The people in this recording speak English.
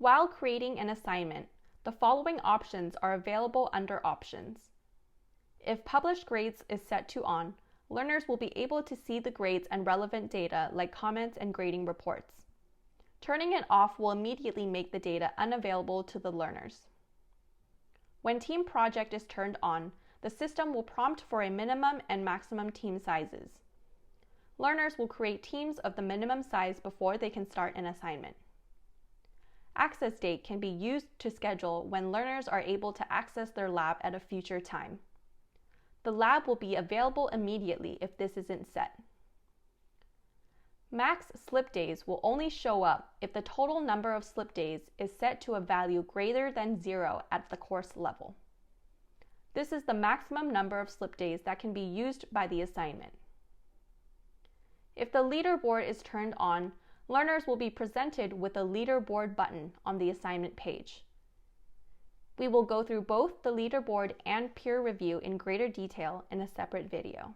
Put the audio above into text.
while creating an assignment, the following options are available under Options. If Publish Grades is set to On, learners will be able to see the grades and relevant data like comments and grading reports. Turning it off will immediately make the data unavailable to the learners. When Team Project is turned on, the system will prompt for a minimum and maximum team sizes. Learners will create teams of the minimum size before they can start an assignment. Access date can be used to schedule when learners are able to access their lab at a future time. The lab will be available immediately if this isn't set. Max slip days will only show up if the total number of slip days is set to a value greater than 0 at the course level. This is the maximum number of slip days that can be used by the assignment. If the leaderboard is turned on, learners will be presented with a leaderboard button on the assignment page. We will go through both the leaderboard and peer review in greater detail in a separate video.